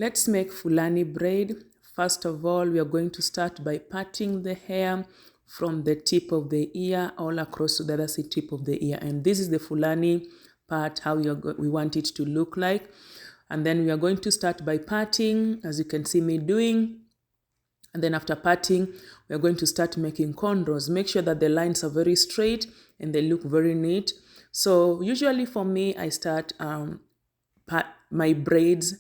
Let's make fulani braid. First of all, we are going to start by parting the hair from the tip of the ear all across to the other side tip of the ear. And this is the fulani part, how we want it to look like. And then we are going to start by parting, as you can see me doing. And then after parting, we are going to start making cornrows. Make sure that the lines are very straight and they look very neat. So usually for me, I start my braids,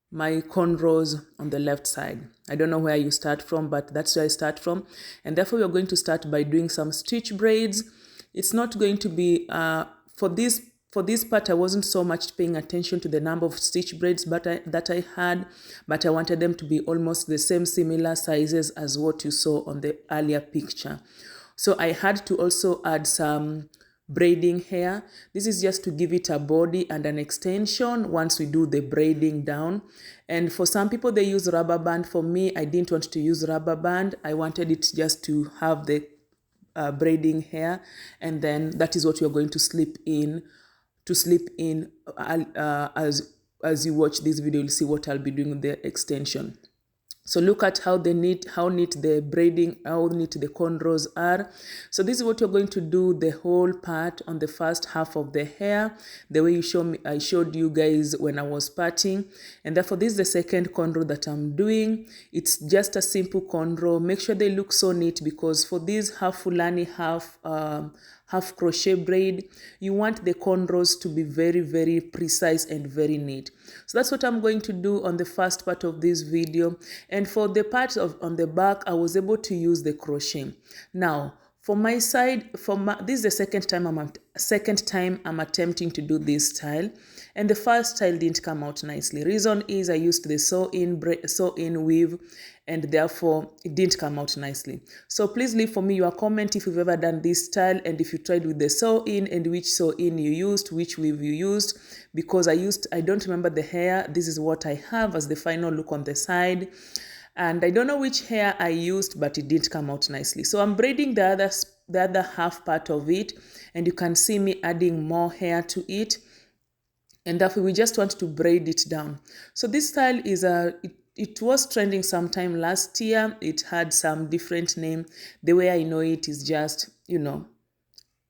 my cornrows on the left side. I don't know where you start from, but that's where I start from. And therefore, we're going to start by doing some stitch braids. It's not going to be, for this part, I wasn't so much paying attention to the number of stitch braids that I had, but I wanted them to be almost the same similar sizes as what you saw on the earlier picture. So I had to also add some braiding hair. This is just to give it a body and an extension once we do the braiding down. And for some people, they use rubber band. For me, I didn't want to use rubber band. I wanted it just to have the braiding hair, and then that is what we are going to slip in. As you watch this video, you'll see what I'll be doing with the extension. So look at how neat the braiding, how neat the cornrows are. So this is what you're going to do the whole part on the first half of the hair, the way I showed you guys when I was parting. And therefore this is the second cornrow that I'm doing. It's just a simple cornrow. Make sure they look so neat, because for this half fulani, half crochet braid, you want the cornrows to be very, very precise and very neat. So that's what I'm going to do on the first part of this video. And for the part on the back, I was able to use the crochet. Now, for my side, this is the second time I'm attempting to do this style, and the first style didn't come out nicely. Reason is I used the sew-in weave, and therefore it didn't come out nicely. So please leave for me your comment if you've ever done this style, and if you tried with the sew-in, and which sew-in you used, which weave you used, because I don't remember the hair. This is what I have as the final look on the side. And I don't know which hair I used, but it did come out nicely. So I'm braiding the other half part of it, and you can see me adding more hair to it. And therefore we just want to braid it down. So this style is it was trending sometime last year. It had some different name. The way I know it is just,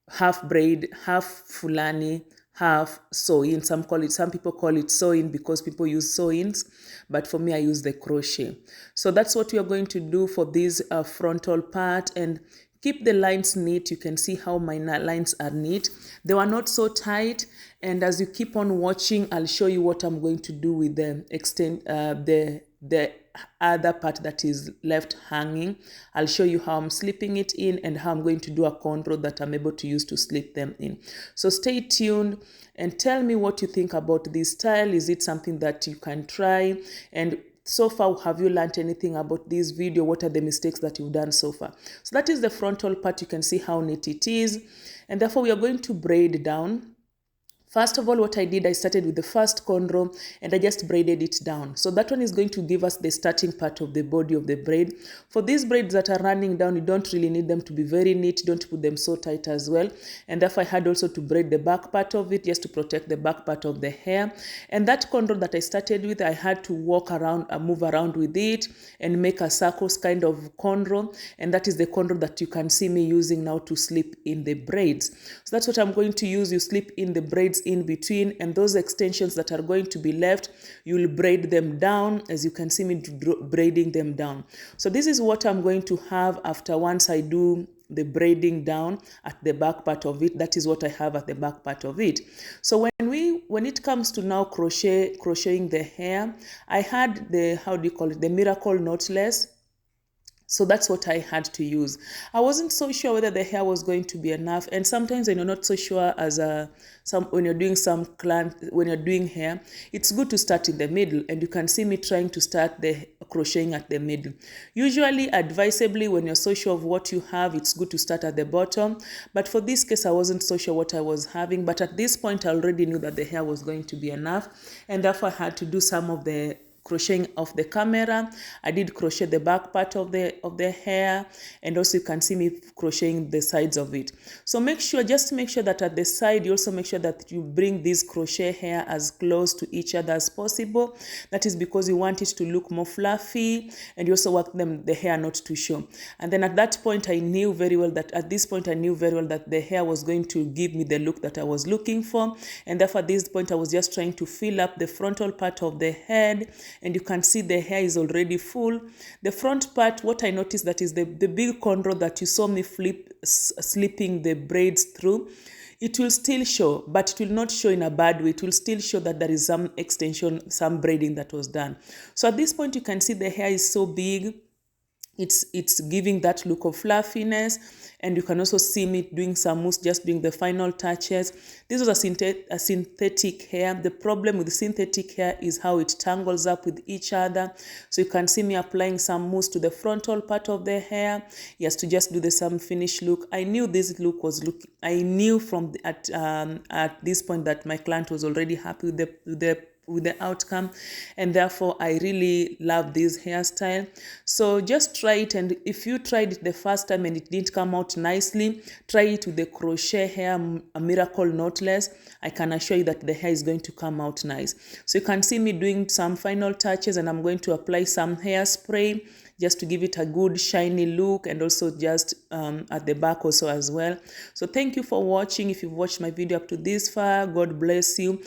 half braid, half fulani, half sew-in. Some people call it sew-in because people use sew-ins, but for me, I use the crochet. So that's what we are going to do for this frontal part, and keep the lines neat. You can see how my lines are neat. They were not so tight, and as you keep on watching, I'll show you what I'm going to do with the other part that is left hanging. I'll show you how I'm slipping it in and how I'm going to do a cornrow that I'm able to use to slip them in. So stay tuned and tell me what you think about this style. Is it something that you can try? And so far, have you learned anything about this video? What are the mistakes that you've done so far? So that is the frontal part. You can see how neat it is. And therefore, we are going to braid down. First of all, what I did, I started with the first cornrow and I just braided it down. So that one is going to give us the starting part of the body of the braid. For these braids that are running down, you don't really need them to be very neat. Don't put them so tight as well. And therefore, I had also to braid the back part of it just to protect the back part of the hair. And that cornrow that I started with, I had to walk around, move around with it and make a circles kind of cornrow. And that is the cornrow that you can see me using now to slip in the braids. So that's what I'm going to use. You slip in the braids in between, and those extensions that are going to be left, you'll braid them down, as you can see me braiding them down. So this is what I'm going to have after once I do the braiding down at the back part of it. That is what I have at the back part of it. So when it comes to now crocheting the hair, I had the miracle knotless. So that's what I had to use. I wasn't so sure whether the hair was going to be enough. And sometimes when you're not so sure when you're doing hair, it's good to start in the middle. And you can see me trying to start the crocheting at the middle. Usually, advisably, when you're so sure of what you have, it's good to start at the bottom. But for this case, I wasn't so sure what I was having. But at this point, I already knew that the hair was going to be enough. And therefore, I had to do some of the crocheting off the camera. I did crochet the back part of the hair, and also you can see me crocheting the sides of it. So just make sure that at the side you also make sure that you bring these crochet hair as close to each other as possible. That is because you want it to look more fluffy, and you also want the hair not to show. And then at that point I knew very well that the hair was going to give me the look that I was looking for, and therefore at this point I was just trying to fill up the frontal part of the head, and you can see the hair is already full. The front part, what I noticed that is the big cornrow that you saw me slipping the braids through, it will still show, but it will not show in a bad way. It will still show that there is some extension, some braiding that was done. So at this point you can see the hair is so big. It's giving that look of fluffiness, and you can also see me doing some mousse, just doing the final touches. This was a synthetic hair. The problem with the synthetic hair is how it tangles up with each other. So you can see me applying some mousse to the frontal part of the hair, yes, to just do the some finished look. I knew this look was looking. I knew at this point that my client was already happy with the outcome, and therefore I really love this hairstyle. So just try it, and if you tried it the first time and it didn't come out nicely, try it with the crochet hair, a miracle knotless. I can assure you that the hair is going to come out nice. So you can see me doing some final touches, and I'm going to apply some hairspray just to give it a good shiny look, and also just at the back also as well. So thank you for watching. If you've watched my video up to this far, God bless you.